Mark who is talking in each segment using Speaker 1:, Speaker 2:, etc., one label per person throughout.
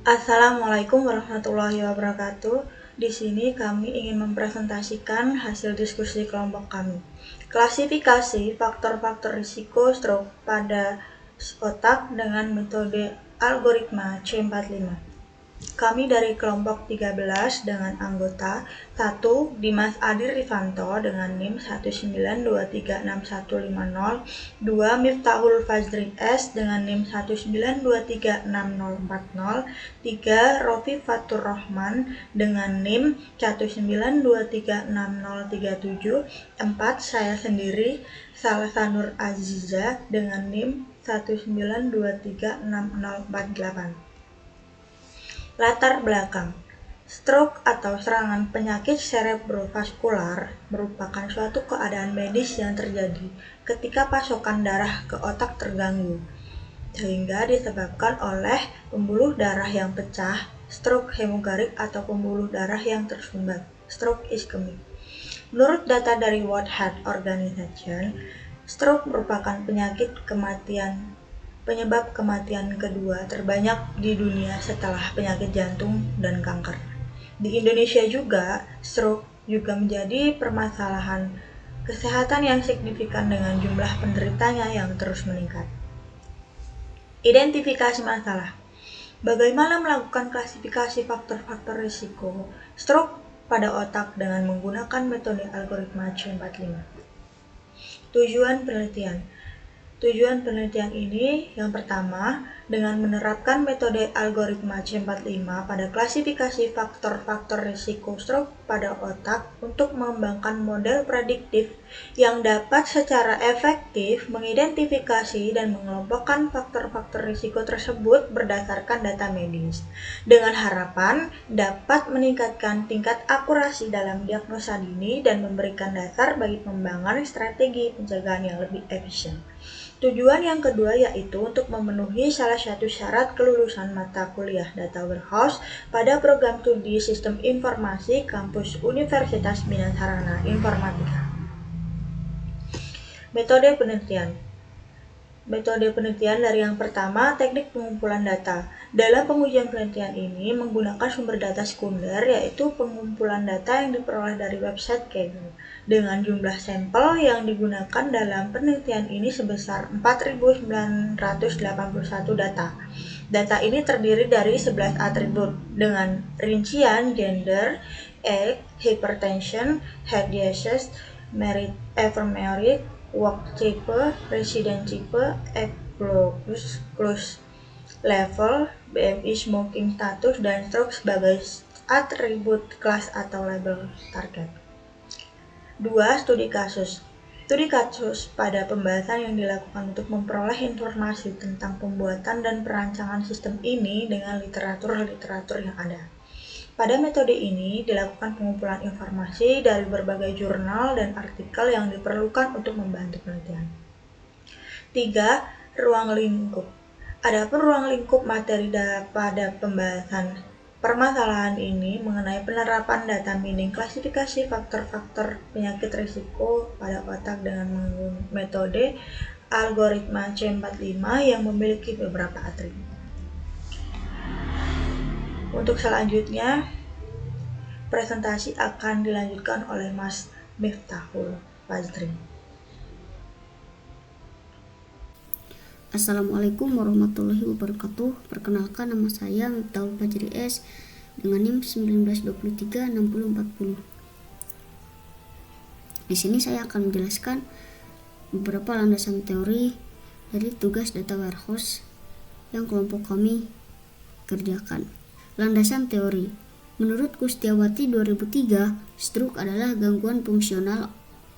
Speaker 1: Assalamualaikum warahmatullahi wabarakatuh. Di sini kami ingin mempresentasikan hasil diskusi kelompok kami. Klasifikasi faktor-faktor risiko stroke pada otak dengan metode algoritma C45. Kami dari kelompok 13 dengan anggota 1. Dimas Adir Rifanto dengan NIM 192361150, 2. Miftahul Fajrin S dengan NIM 192366040, 3. Rofi Fatur Rahman dengan NIM 192366037, 4. Saya sendiri Salsa Nur Aziza dengan NIM 192366048. Latar belakang. Stroke atau serangan penyakit cerebrovaskular merupakan suatu keadaan medis yang terjadi ketika pasokan darah ke otak terganggu, sehingga disebabkan oleh pembuluh darah yang pecah, stroke hemogarik atau pembuluh darah yang tersumbat, stroke iskemik. Menurut data dari World Health Organization, stroke merupakan penyebab kematian kedua terbanyak di dunia setelah penyakit jantung dan kanker. Di Indonesia juga, stroke juga menjadi permasalahan kesehatan yang signifikan dengan jumlah penderitanya yang terus meningkat. Identifikasi masalah. Bagaimana melakukan klasifikasi faktor-faktor risiko stroke pada otak dengan menggunakan metode algoritma C45. Tujuan penelitian ini yang pertama, dengan menerapkan metode algoritma C45 pada klasifikasi faktor-faktor risiko stroke pada otak untuk mengembangkan model prediktif yang dapat secara efektif mengidentifikasi dan mengelompokkan faktor-faktor risiko tersebut berdasarkan data medis, dengan harapan dapat meningkatkan tingkat akurasi dalam diagnosa dini dan memberikan dasar bagi pengembangan strategi pencegahan yang lebih efisien. Tujuan yang kedua yaitu untuk memenuhi salah satu syarat kelulusan mata kuliah Data Warehouse pada program studi Sistem Informasi Kampus Universitas Bina Sarana Informatika. Metode penelitian dari yang pertama, teknik pengumpulan data. Dalam pengujian penelitian ini menggunakan sumber data sekunder, yaitu pengumpulan data yang diperoleh dari website Kaggle, dengan jumlah sampel yang digunakan dalam penelitian ini sebesar 4.981 data. Data ini terdiri dari 11 atribut dengan rincian gender, age, hypertension, heart disease, merit, work type, resident type, close level, BMI, smoking status, dan stroke sebagai atribut kelas atau label target. 2. Studi kasus. Studi kasus pada pembahasan yang dilakukan untuk memperoleh informasi tentang pembuatan dan perancangan sistem ini dengan literatur yang ada. Pada metode ini dilakukan pengumpulan informasi dari berbagai jurnal dan artikel yang diperlukan untuk membantu penelitian. 3. Ruang lingkup. Adapun ruang lingkup materi pada pembahasan permasalahan ini mengenai penerapan data mining klasifikasi faktor-faktor penyakit risiko pada otak dengan menggunakan metode algoritma C45 yang memiliki beberapa atribut. Untuk selanjutnya, presentasi akan dilanjutkan oleh Mas Miftahul Fajrin.
Speaker 2: Assalamualaikum warahmatullahi wabarakatuh. Perkenalkan, nama saya Miftahul Fajri S dengan NIM 19236040. Di sini saya akan menjelaskan beberapa landasan teori dari tugas data warehouse yang kelompok kami kerjakan. Landasan teori. Menurut Kustiawati 2003, stroke adalah gangguan fungsional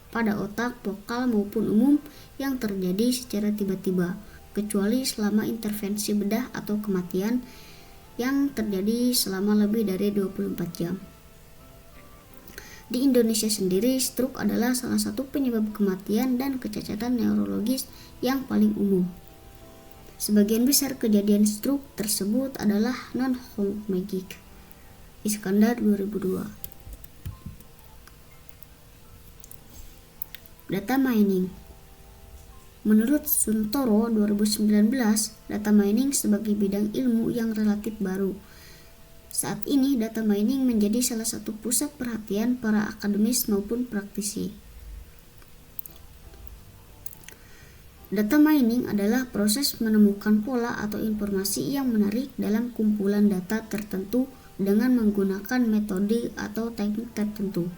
Speaker 2: pada otak, vokal maupun umum yang terjadi secara tiba-tiba, kecuali selama intervensi bedah atau kematian yang terjadi selama lebih dari 24 jam. Di Indonesia sendiri, stroke adalah salah satu penyebab kematian dan kecacatan neurologis yang paling umum. Sebagian besar kejadian stroke tersebut adalah non-hemorrhagic. Iskandar 2002. Data mining. Menurut Suntoro 2019, data mining sebagai bidang ilmu yang relatif baru Saat ini data mining menjadi salah satu pusat perhatian para akademis maupun praktisi. Data mining adalah proses menemukan pola atau informasi yang menarik dalam kumpulan data tertentu dengan menggunakan metode atau teknik tertentu.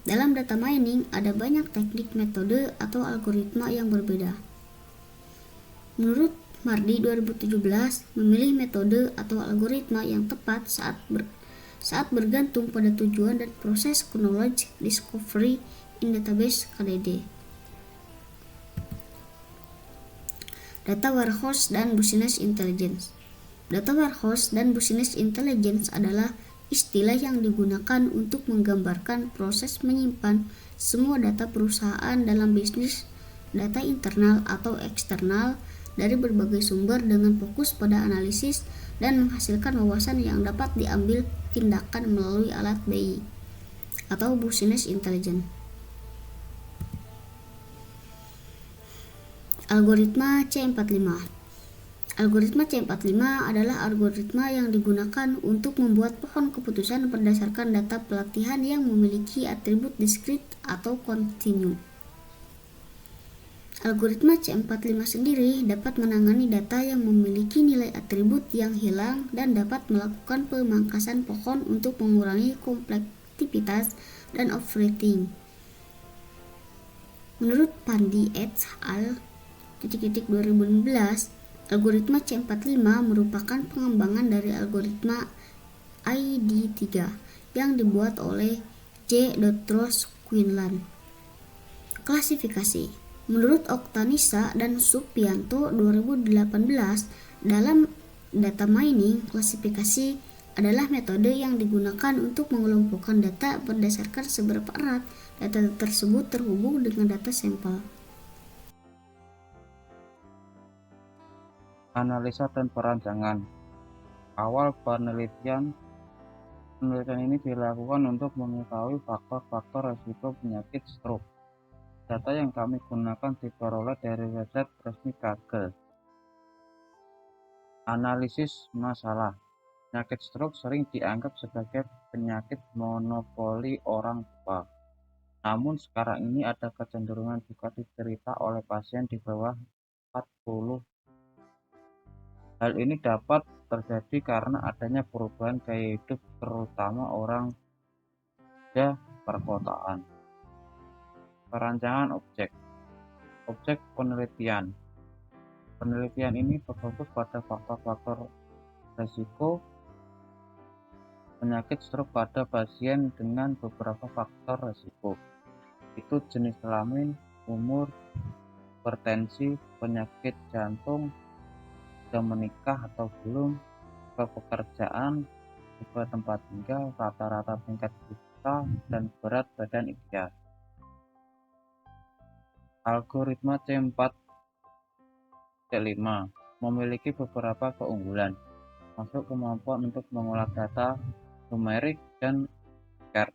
Speaker 2: Dalam data mining ada banyak teknik, metode, atau algoritma yang berbeda. Menurut Mardi 2017, memilih metode atau algoritma yang tepat saat bergantung pada tujuan dan proses knowledge discovery in database KDD. Data warehouse dan business intelligence. Data warehouse dan business intelligence adalah istilah yang digunakan untuk menggambarkan proses menyimpan semua data perusahaan dalam bisnis, data internal atau eksternal dari berbagai sumber dengan fokus pada analisis dan menghasilkan wawasan yang dapat diambil tindakan melalui alat BI atau business intelligence. Algoritma C45. Algoritma C45 adalah algoritma yang digunakan untuk membuat pohon keputusan berdasarkan data pelatihan yang memiliki atribut diskrit atau kontinu. Algoritma C45 sendiri dapat menangani data yang memiliki nilai atribut yang hilang dan dapat melakukan pemangkasan pohon untuk mengurangi kompleksitas dan overfitting. Menurut Pandi et al. 2016, algoritma C45 merupakan pengembangan dari algoritma ID3 yang dibuat oleh J. Ross Quinlan. Klasifikasi. Menurut Oktanisa dan Supianto 2018, dalam data mining, klasifikasi adalah metode yang digunakan untuk mengelompokkan data berdasarkan seberapa erat data tersebut terhubung dengan data sampel.
Speaker 3: Analisa dan perancangan. Awal penelitian ini dilakukan untuk mengetahui faktor-faktor risiko penyakit stroke. Data yang kami gunakan diperoleh dari website resmi Kaggle. Analisis masalah. Penyakit stroke sering dianggap sebagai penyakit monopoli orang tua. Namun sekarang ini ada kecenderungan juga diderita oleh pasien di bawah 40. Hal ini dapat terjadi karena adanya perubahan gaya hidup terutama orang di perkotaan. Perancangan objek penelitian. Penelitian ini berfokus pada faktor-faktor risiko penyakit stroke pada pasien dengan beberapa faktor risiko. Itu jenis kelamin, umur, hipertensi, penyakit jantung, sudah menikah atau belum, pekerjaan, tipe tempat tinggal, rata-rata tingkat usia, dan berat badan ideal. Algoritma C5 memiliki beberapa keunggulan, masuk kemampuan untuk mengolah data numerik dan chart,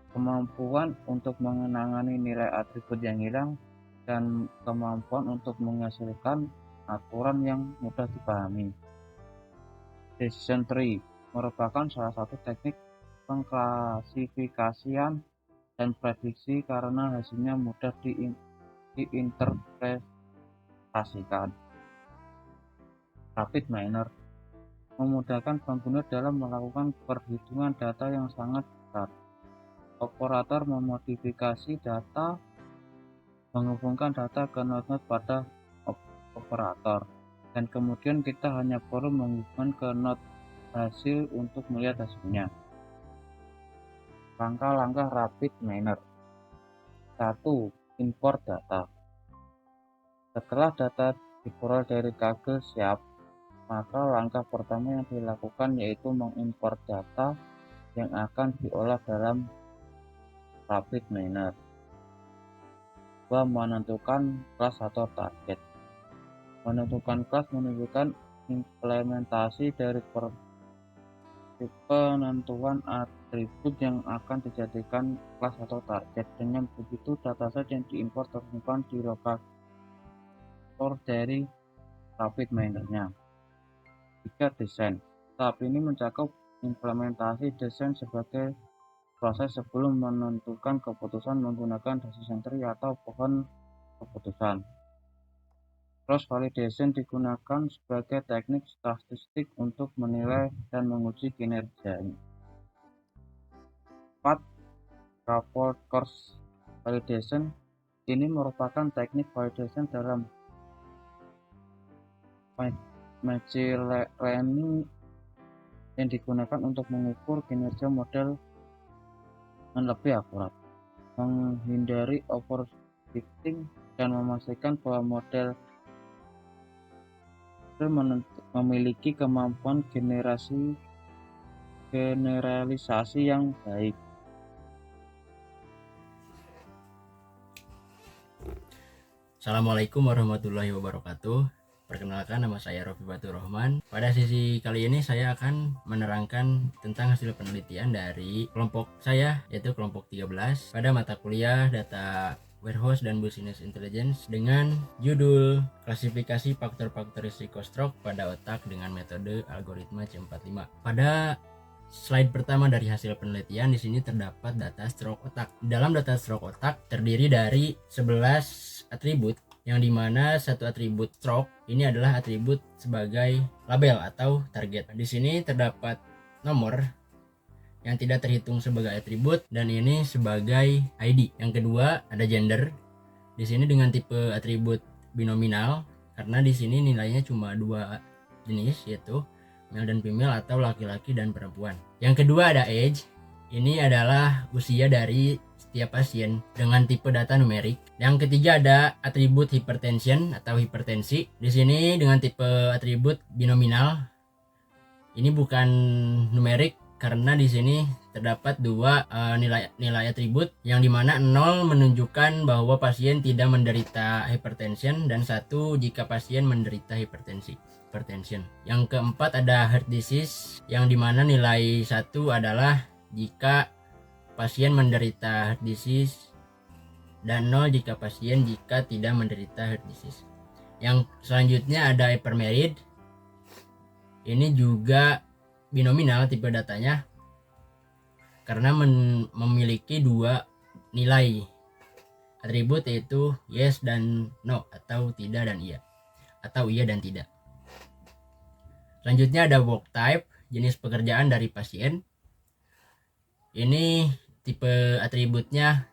Speaker 3: kemampuan untuk mengenangani nilai atribut yang hilang, dan kemampuan untuk menghasilkan aturan yang mudah dipahami. Decision tree merupakan salah satu teknik pengklasifikasian dan prediksi karena hasilnya mudah diinterpretasikan. Rapid miner memudahkan pengguna dalam melakukan perhitungan data yang sangat besar. Operator memodifikasi data, menghubungkan data ke node-node pada operator, dan kemudian kita hanya perlu menghubungkan ke node hasil untuk melihat hasilnya. Langkah-langkah rapid miner. 1. Import data. Setelah data diperoleh dari Kaggle siap, maka langkah pertama yang dilakukan yaitu mengimport data yang akan diolah dalam rapid miner. 2. Menentukan kelas atau target. Menentukan kelas menunjukkan implementasi dari penentuan atribut yang akan dijadikan kelas atau target. Dengan begitu, dataset yang diimport tersimpan di lokator dari rapid minernya. 3. Desain. Tahap ini mencakup implementasi desain sebagai proses sebelum menentukan keputusan menggunakan decision tree atau pohon keputusan. Cross validation digunakan sebagai teknik statistik untuk menilai dan menguji kinerja. 4. Rapport cross validation ini merupakan teknik validation dalam machine learning yang digunakan untuk mengukur kinerja model dengan lebih akurat, menghindari overfitting, dan memastikan bahwa model memiliki kemampuan generalisasi yang baik.
Speaker 4: Assalamualaikum warahmatullahi wabarakatuh. Perkenalkan, nama saya Rofi Batur Rahman. Pada sesi kali ini saya akan menerangkan tentang hasil penelitian dari kelompok saya, yaitu kelompok 13 pada mata kuliah Data Warehouse dan Business Intelligence dengan judul klasifikasi faktor-faktor risiko stroke pada otak dengan metode algoritma C45. Pada slide pertama dari hasil penelitian di sini terdapat data stroke otak. Dalam data stroke otak terdiri dari 11 atribut, yang dimana satu atribut stroke ini adalah atribut sebagai label atau target. Di sini terdapat nomor yang tidak terhitung sebagai atribut dan ini sebagai ID. Yang kedua ada gender. Di sini dengan tipe atribut binominal karena di sini nilainya cuma dua jenis, yaitu male dan female atau laki-laki dan perempuan. Yang kedua ada age. Ini adalah usia dari setiap pasien dengan tipe data numerik. Yang ketiga ada atribut hypertension atau hipertensi. Di sini dengan tipe atribut binominal. Ini bukan numerik karena di sini terdapat dua nilai atribut, yang dimana 0 menunjukkan bahwa pasien tidak menderita hypertension dan 1 jika pasien menderita hypertension. Yang keempat ada heart disease, yang dimana nilai 1 adalah jika pasien menderita heart disease dan 0 jika tidak menderita heart disease. Yang selanjutnya ada hypermerid. Ini juga binominal tipe datanya karena memiliki dua nilai atribut, yaitu yes dan no atau tidak dan iya, atau iya dan tidak. Selanjutnya ada work type, jenis pekerjaan dari pasien. Ini tipe atributnya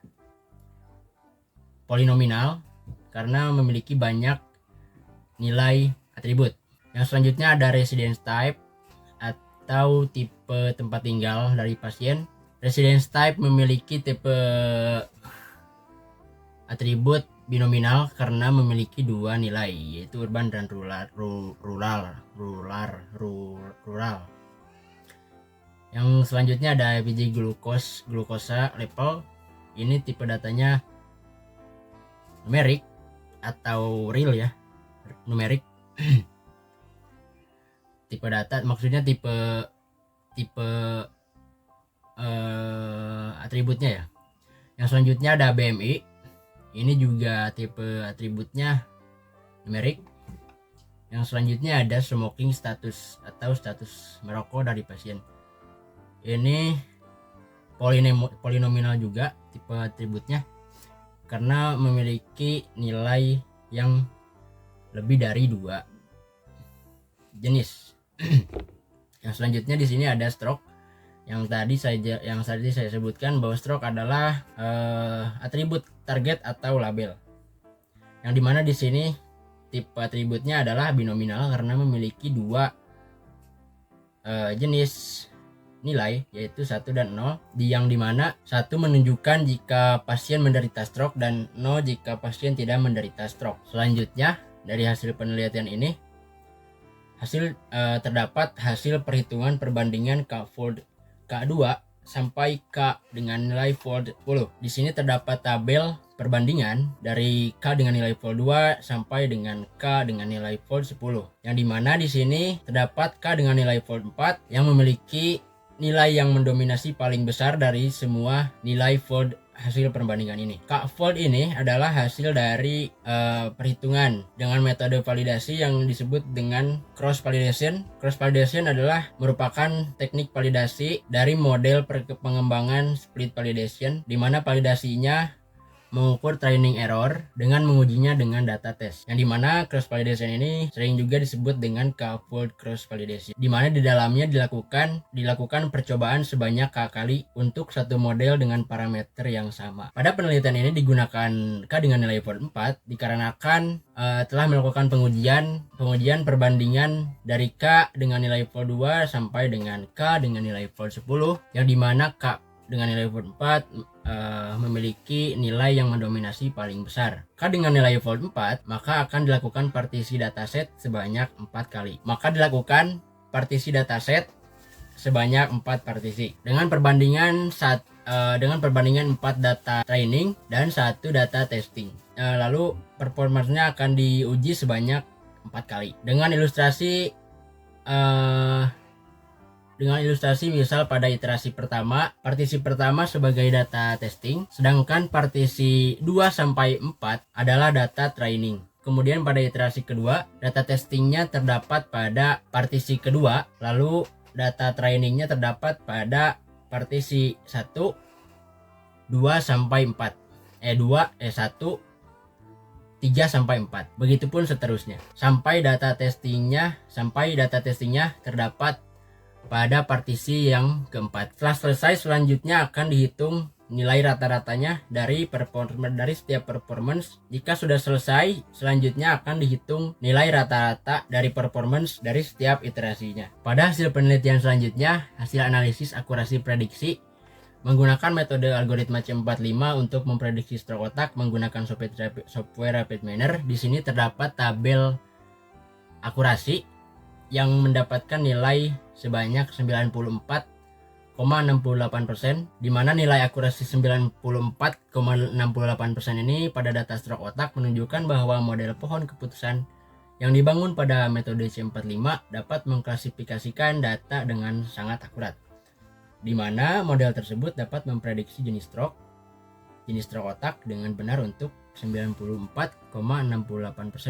Speaker 4: polinomial karena memiliki banyak nilai atribut. Yang selanjutnya ada residence type atau tipe tempat tinggal dari pasien. Residence type memiliki tipe atribut binominal karena memiliki dua nilai, yaitu urban dan rural. Yang selanjutnya ada biji glukosa level. Ini tipe datanya numerik atau real ya, numerik. Tipe data maksudnya tipe atributnya ya. Yang selanjutnya ada BMI. Ini juga tipe atributnya numerik. Yang selanjutnya ada smoking status atau status merokok dari pasien. Ini polinomial juga tipe atributnya karena memiliki nilai yang lebih dari dua jenis. Yang selanjutnya di sini ada stroke. Yang tadi saya sebutkan bahwa stroke adalah atribut target atau label. Yang dimana di sini tipe atributnya adalah binominal karena memiliki dua jenis nilai, yaitu 1 dan 0, yang dimana 1 menunjukkan jika pasien menderita stroke dan 0 jika pasien tidak menderita stroke. Selanjutnya dari hasil penelitian ini terdapat hasil perhitungan perbandingan K-fold K2 sampai K dengan nilai fold 10. Di sini terdapat tabel perbandingan dari K dengan nilai fold 2 sampai dengan K dengan nilai fold 10. Yang dimana di sini terdapat K dengan nilai fold 4 yang memiliki nilai yang mendominasi paling besar dari semua nilai fold hasil perbandingan ini. K-fold ini adalah hasil dari perhitungan dengan metode validasi yang disebut dengan cross validation. Cross validation adalah merupakan teknik validasi dari model pengembangan split validation, di mana validasinya mengukur training error dengan mengujinya dengan data test, yang dimana cross validation ini sering juga disebut dengan K-fold cross validation, dimana di dalamnya dilakukan percobaan sebanyak K kali untuk satu model dengan parameter yang sama. Pada penelitian ini digunakan K dengan nilai fold 4 dikarenakan telah melakukan pengujian perbandingan dari K dengan nilai fold 2 sampai dengan K dengan nilai fold 10, yang dimana K dengan nilai fold 4 memiliki nilai yang mendominasi paling besar. K dengan nilai fold 4 maka akan dilakukan partisi dataset sebanyak 4 kali. Maka dilakukan partisi dataset sebanyak 4 partisi dengan perbandingan 4 data training dan 1 data testing. Lalu performanya akan diuji sebanyak 4 kali. Dengan ilustrasi misal pada iterasi pertama, partisi pertama sebagai data testing, sedangkan partisi 2 sampai 4 adalah data training. Kemudian pada iterasi kedua, data testingnya terdapat pada partisi kedua, lalu data trainingnya terdapat pada partisi 1, 2 sampai 4. 1, 3 sampai 4. Begitupun seterusnya. Sampai data testingnya terdapat pada partisi yang keempat. Setelah selesai, selanjutnya akan dihitung nilai rata-ratanya dari setiap performance. Jika sudah selesai, selanjutnya akan dihitung nilai rata-rata dari performance dari setiap iterasinya. Pada hasil penelitian selanjutnya, hasil analisis akurasi prediksi menggunakan metode algoritma C45 untuk memprediksi stroke otak menggunakan software RapidMiner. Di sini terdapat tabel akurasi yang mendapatkan nilai sebanyak 94,68%, di mana nilai akurasi 94,68% ini pada data stroke otak menunjukkan bahwa model pohon keputusan yang dibangun pada metode C45 dapat mengklasifikasikan data dengan sangat akurat, di mana model tersebut dapat memprediksi jenis stroke otak dengan benar untuk 94,68%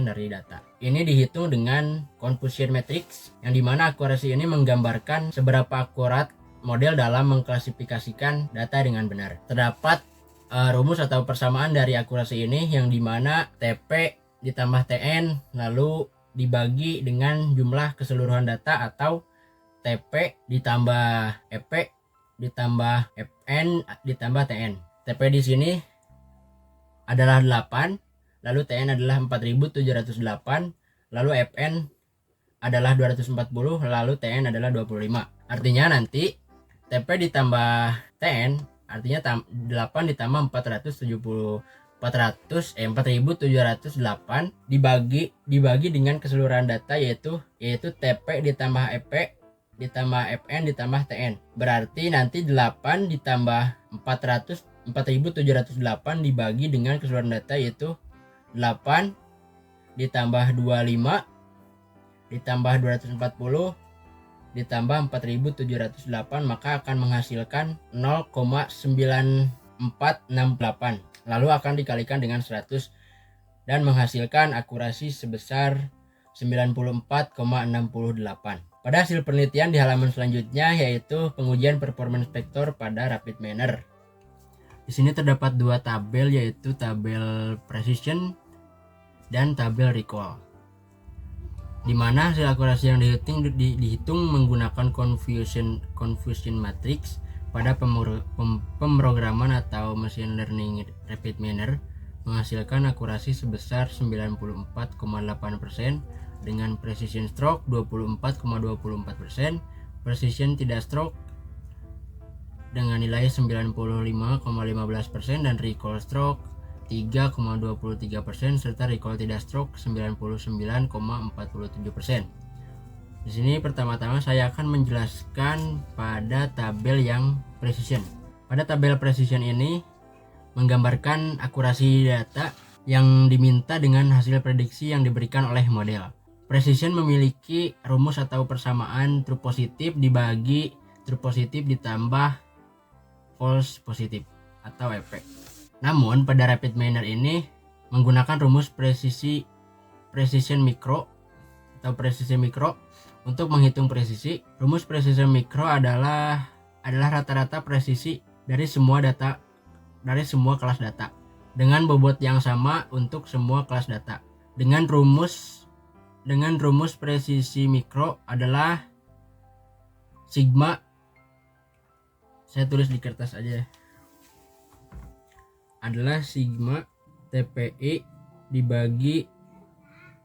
Speaker 4: dari data. Ini dihitung dengan confusion matrix, yang dimana akurasi ini menggambarkan seberapa akurat model dalam mengklasifikasikan data dengan benar. Terdapat rumus atau persamaan dari akurasi ini, yang dimana TP ditambah TN lalu dibagi dengan jumlah keseluruhan data, atau TP ditambah EP ditambah FN ditambah TN. TP di sini adalah 8, lalu TN adalah 4708, lalu FN adalah 240, lalu TN adalah 25. Artinya nanti TP ditambah TN artinya 8 ditambah 4708 dibagi dengan keseluruhan data yaitu TP ditambah EP ditambah FN ditambah TN. Berarti nanti 8 ditambah 4708 dibagi dengan keseluruhan data yaitu 8 ditambah 25 ditambah 240 ditambah 4708, maka akan menghasilkan 0,9468, lalu akan dikalikan dengan 100 dan menghasilkan akurasi sebesar 94,68. Pada hasil penelitian di halaman selanjutnya yaitu pengujian performance vector pada RapidMiner. Di sini terdapat dua tabel, yaitu tabel precision dan tabel recall, di mana hasil akurasi yang dihitung menggunakan confusion matrix pada pemrograman atau machine learning RapidMiner menghasilkan akurasi sebesar 94,8% dengan precision stroke 24,24%, precision tidak stroke dengan nilai 95,15% dan recall stroke 3,23% serta recall tidak stroke 99,47%. Di sini pertama-tama saya akan menjelaskan pada tabel yang precision. Pada tabel precision ini menggambarkan akurasi data yang diminta dengan hasil prediksi yang diberikan oleh model. Precision memiliki rumus atau persamaan true positif dibagi true positif ditambah false positif. atau EP. Namun pada rapid manner ini menggunakan rumus precision micro atau presisi mikro untuk menghitung presisi. Rumus precision mikro adalah rata-rata presisi dari semua kelas data dengan bobot yang sama untuk semua kelas data. Dengan rumus presisi mikro adalah sigma, saya tulis di kertas aja, adalah sigma TPI dibagi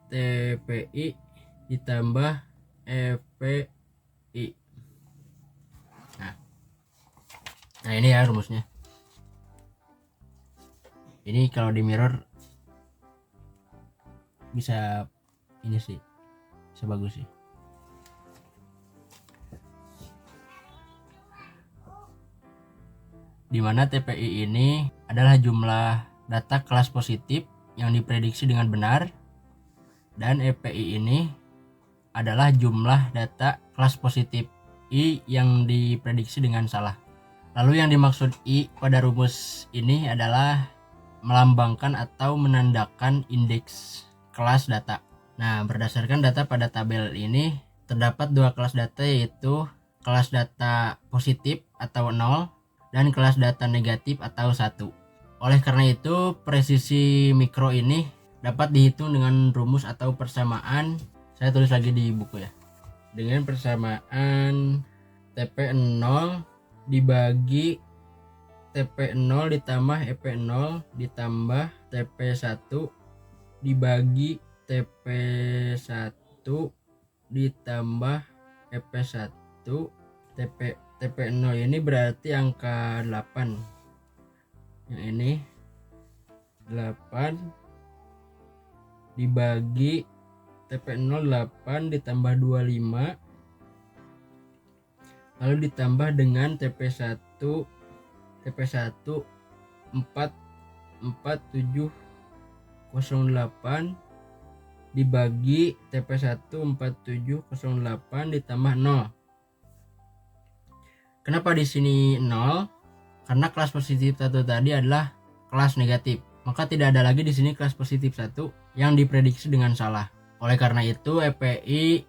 Speaker 4: TPI ditambah EPI. Nah ini ya rumusnya. Ini kalau di mirror bisa ini sih, bisa bagus sih. Dimana TPI ini adalah jumlah data kelas positif yang diprediksi dengan benar, dan EPI ini adalah jumlah data kelas positif I yang diprediksi dengan salah. Lalu yang dimaksud I pada rumus ini adalah melambangkan atau menandakan indeks kelas data. Nah, berdasarkan data pada tabel ini terdapat dua kelas data, yaitu kelas data positif atau 0 dan kelas data negatif atau 1. Oleh karena itu, presisi mikro ini dapat dihitung dengan rumus atau persamaan. Saya tulis lagi di buku ya. Dengan persamaan TP0 dibagi TP0 ditambah EP0 ditambah TP1 dibagi TP1 ditambah EP1. TP0 ini berarti angka 8. Yang ini 8 dibagi TP0 8 ditambah 25 lalu ditambah dengan TP1 4708 dibagi TP1 4708 ditambah 0. Kenapa di sini 0? Karena kelas positif 1 tadi adalah kelas negatif. Maka tidak ada lagi di sini kelas positif 1 yang diprediksi dengan salah. Oleh karena itu EP1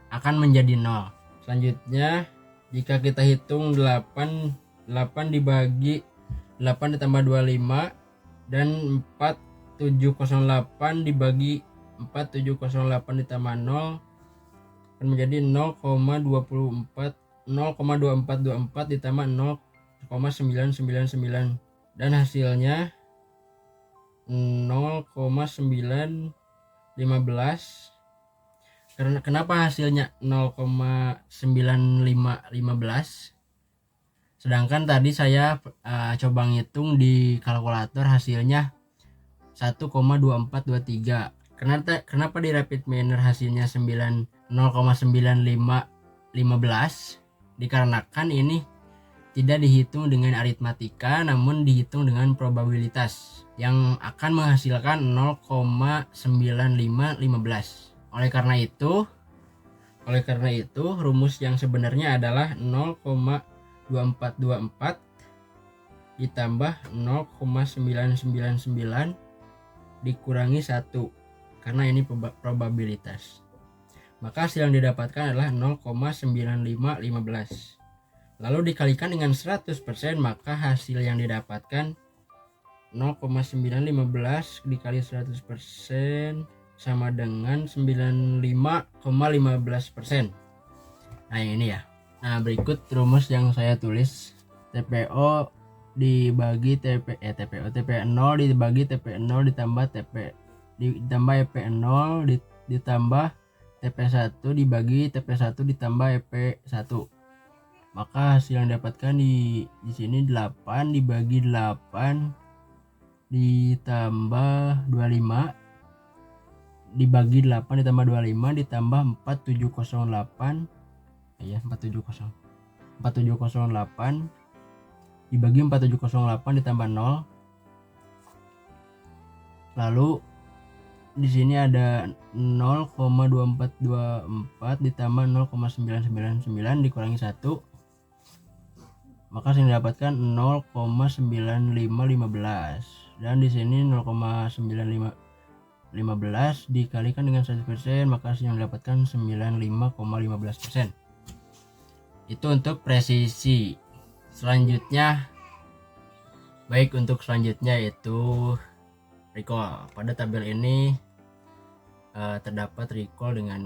Speaker 4: akan menjadi 0. Selanjutnya jika kita hitung 8 dibagi 8 ditambah 25 dan 4708 dibagi 4708 ditambah 0 akan menjadi 0,2424 ditambah 0,999 dan hasilnya 0,915. Karena kenapa hasilnya 0,9515? Sedangkan tadi saya coba ngitung di kalkulator hasilnya 1,2423. Kenapa di rapid manner hasilnya 0,9515? Dikarenakan ini tidak dihitung dengan aritmatika namun dihitung dengan probabilitas yang akan menghasilkan 0,9515. Oleh karena itu rumus yang sebenarnya adalah 0,2424 ditambah 0,999 dikurangi 1 karena ini probabilitas. Maka hasil yang didapatkan adalah 0,9515. Lalu dikalikan dengan 100%, maka hasil yang didapatkan 0,915 dikali 100% sama dengan 95,15%. Nah ini ya. Nah berikut rumus yang saya tulis. TPO dibagi TP0 dibagi TP0 ditambah EP0 ditambah TP1 dibagi TP1 ditambah EP1. Maka hasil yang didapatkan di sini 8 dibagi 8 ditambah 25 dibagi 8 ditambah 25 ditambah 4708 ya 4708 dibagi 4708 ditambah 0. Lalu di sini ada 0,2424 ditambah 0,999 dikurangi 1 maka yang didapatkan 0,9515, dan di sini 0,9515 dikalikan dengan 100%, maka yang didapatkan 95,15%. Itu untuk presisi. Selanjutnya, baik untuk selanjutnya yaitu recall. Pada tabel ini terdapat recall dengan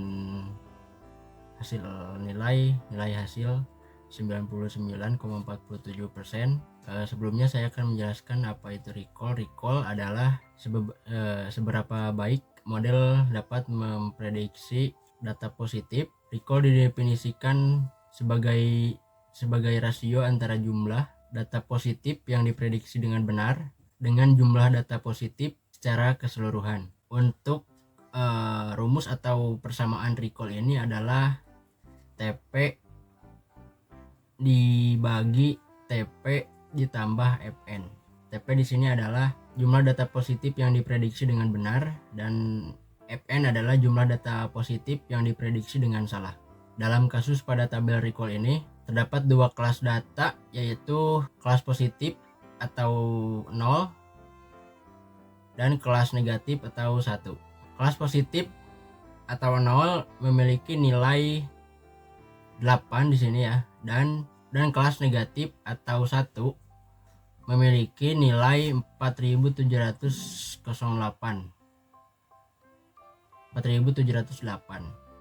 Speaker 4: hasil nilai hasil 99,47%. Sebelumnya saya akan menjelaskan apa itu recall. Recall adalah seberapa baik model dapat memprediksi data positif. Recall didefinisikan sebagai rasio antara jumlah data positif yang diprediksi dengan benar dengan jumlah data positif secara keseluruhan. Untuk rumus atau persamaan recall ini adalah TP dibagi TP ditambah Fn. TP di sini adalah jumlah data positif yang diprediksi dengan benar, dan Fn adalah jumlah data positif yang diprediksi dengan salah. Dalam kasus pada tabel recall ini terdapat dua kelas data, yaitu kelas positif atau 0 dan kelas negatif atau 1. Kelas positif atau 0 memiliki nilai 8 di sini ya, dan kelas negatif atau 1 memiliki nilai 4708.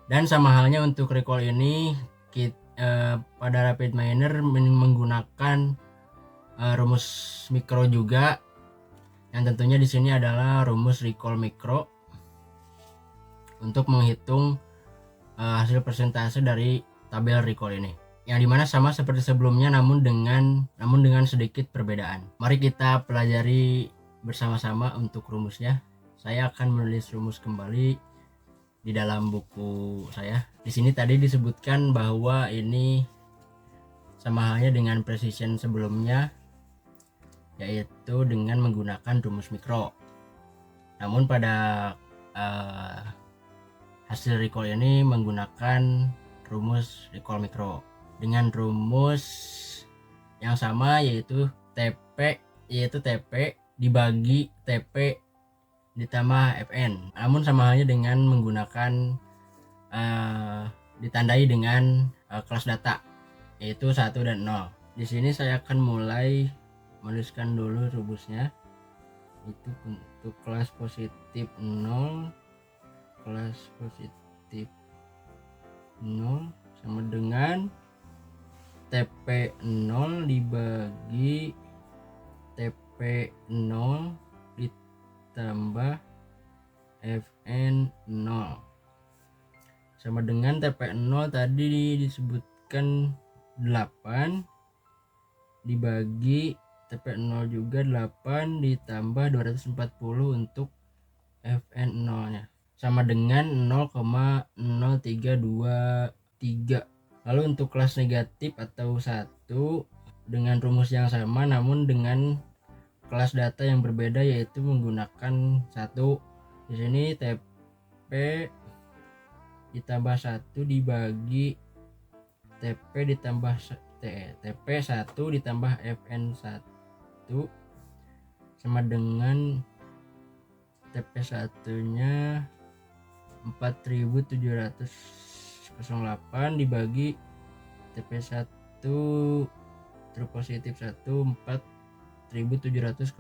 Speaker 4: Dan sama halnya untuk recall ini, pada Rapid Miner menggunakan rumus mikro juga, yang tentunya di sini adalah rumus recall mikro untuk menghitung hasil persentase dari tabel recall ini, yang dimana sama seperti sebelumnya namun dengan sedikit perbedaan. Mari kita pelajari bersama-sama untuk rumusnya. Saya akan menulis rumus kembali di dalam buku saya. Di sini tadi disebutkan bahwa ini sama halnya dengan precision sebelumnya, yaitu dengan menggunakan rumus mikro. Namun pada hasil recall ini menggunakan rumus recall mikro dengan rumus yang sama, yaitu TP dibagi TP ditambah Fn. Namun sama halnya dengan menggunakan ditandai dengan kelas data, yaitu 1 dan 0. Di sini saya akan mulai menuliskan dulu rumusnya. Itu untuk kelas positif 0, kelas positif 0 sama dengan TP0 dibagi TP0 ditambah Fn0 sama dengan TP0 tadi disebutkan 8 dibagi TP0 juga 8 ditambah 240 untuk Fn0 nya sama dengan 0,0323. Lalu untuk kelas negatif atau 1 dengan rumus yang sama namun dengan kelas data yang berbeda, yaitu menggunakan 1. Di sini TP ditambah 1 dibagi TP ditambah TP1 ditambah Fn1 sama dengan TP1 nya 4708 dibagi TP1 true positif 1 4708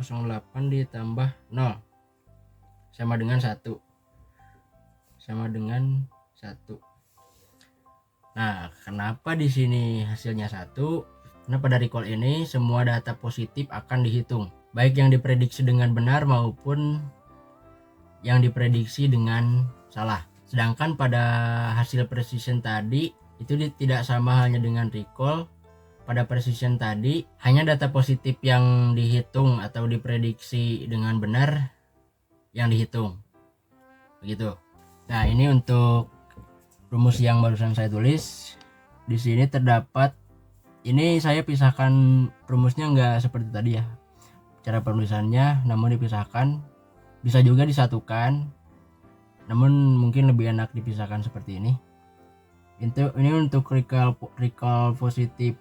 Speaker 4: ditambah 0 sama dengan 1. Nah, kenapa di sini hasilnya 1? Karena pada recall ini semua data positif akan dihitung, baik yang diprediksi dengan benar maupun yang diprediksi dengan salah. Sedangkan pada hasil precision tadi itu tidak sama halnya dengan recall. Pada precision tadi hanya data positif yang dihitung atau diprediksi dengan benar yang dihitung. Begitu. Nah, ini untuk rumus yang barusan saya tulis. Di sini terdapat, ini saya pisahkan rumusnya nggak seperti tadi ya. Cara penulisannya namun dipisahkan. Bisa juga disatukan, namun mungkin lebih enak dipisahkan seperti ini. Ini untuk recall positif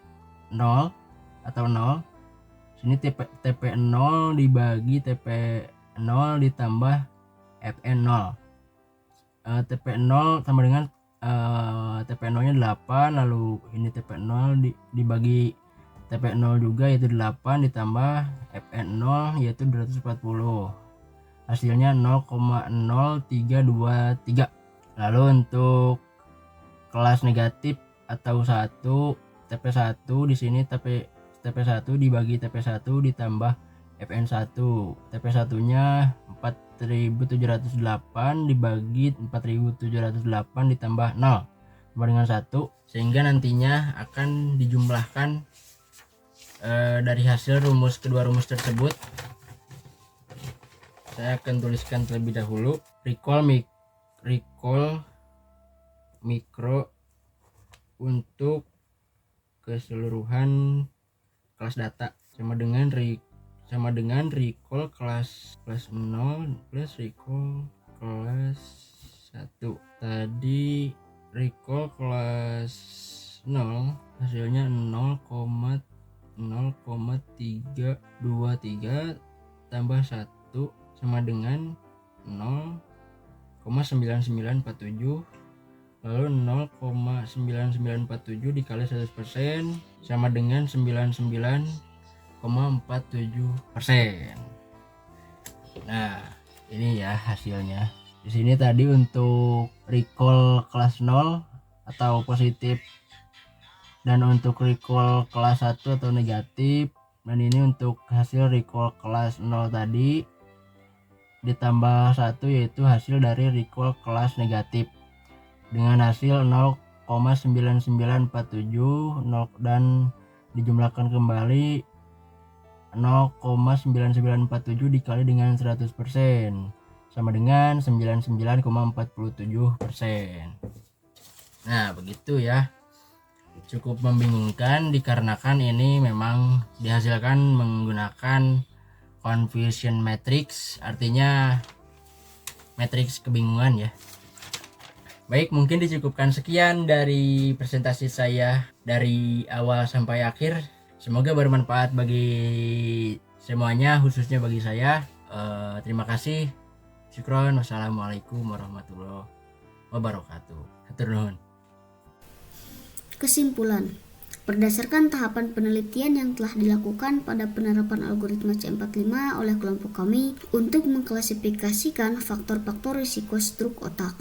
Speaker 4: 0 atau 0. Sini TP0 dibagi TP0 ditambah FN0. TP0 sama dengan TP0 nya 8, lalu ini TP0 dibagi TP0 juga yaitu 8 ditambah FN0 yaitu 240. Hasilnya 0,0323. Lalu untuk kelas negatif atau 1 TP1 di sini TP1 dibagi TP1 ditambah FN1. TP1 nya 4708 dibagi 4708 ditambah 0 sama dengan 1, sehingga nantinya akan dijumlahkan dari hasil kedua rumus tersebut. Saya akan tuliskan terlebih dahulu. Recall mikro untuk keseluruhan kelas data sama dengan recall kelas 0 plus recall kelas 1. Tadi recall kelas 0 hasilnya 0,0323 tambah 1 sama dengan 0,9947, lalu 0,9947 dikali 100% sama dengan 99,47%. Nah, ini ya hasilnya. Di sini tadi untuk recall kelas 0 atau positif, dan untuk recall kelas 1 atau negatif, dan ini untuk hasil recall kelas 0 tadi ditambah 1 yaitu hasil dari recall kelas negatif dengan hasil 0,9947 dan dijumlahkan kembali 0,9947 dikali dengan 100% sama dengan 99,47%. Nah, begitu ya. Cukup membingungkan dikarenakan ini memang dihasilkan menggunakan confusion matrix, artinya matriks kebingungan ya. Baik, mungkin dicukupkan sekian dari presentasi saya dari awal sampai akhir. Semoga bermanfaat bagi semuanya, khususnya bagi saya. Terima kasih. Syukron. Wassalamualaikum warahmatullahi wabarakatuh. Hatur nuhun.
Speaker 2: Kesimpulan, berdasarkan tahapan penelitian yang telah dilakukan pada penerapan algoritma C45 oleh kelompok kami untuk mengklasifikasikan faktor-faktor risiko stroke otak,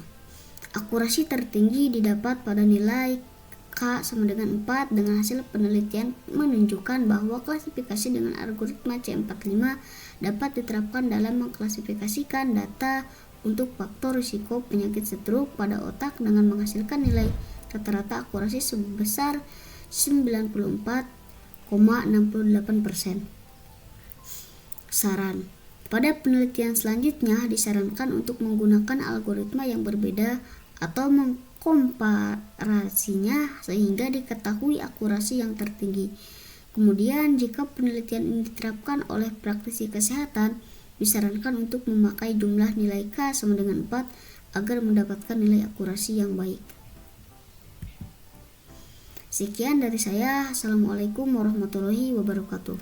Speaker 2: akurasi tertinggi didapat pada nilai K sama dengan 4 dengan hasil penelitian menunjukkan bahwa klasifikasi dengan algoritma C45 dapat diterapkan dalam mengklasifikasikan data untuk faktor risiko penyakit stroke pada otak dengan menghasilkan nilai rata-rata akurasi sebesar 94,68%. Saran: pada penelitian selanjutnya disarankan untuk menggunakan algoritma yang berbeda atau mengkomparasinya sehingga diketahui akurasi yang tertinggi. Kemudian jika penelitian ini diterapkan oleh praktisi kesehatan, disarankan untuk memakai jumlah nilai K sama dengan 4 agar mendapatkan nilai akurasi yang baik. Sekian dari saya. Assalamualaikum warahmatullahi wabarakatuh.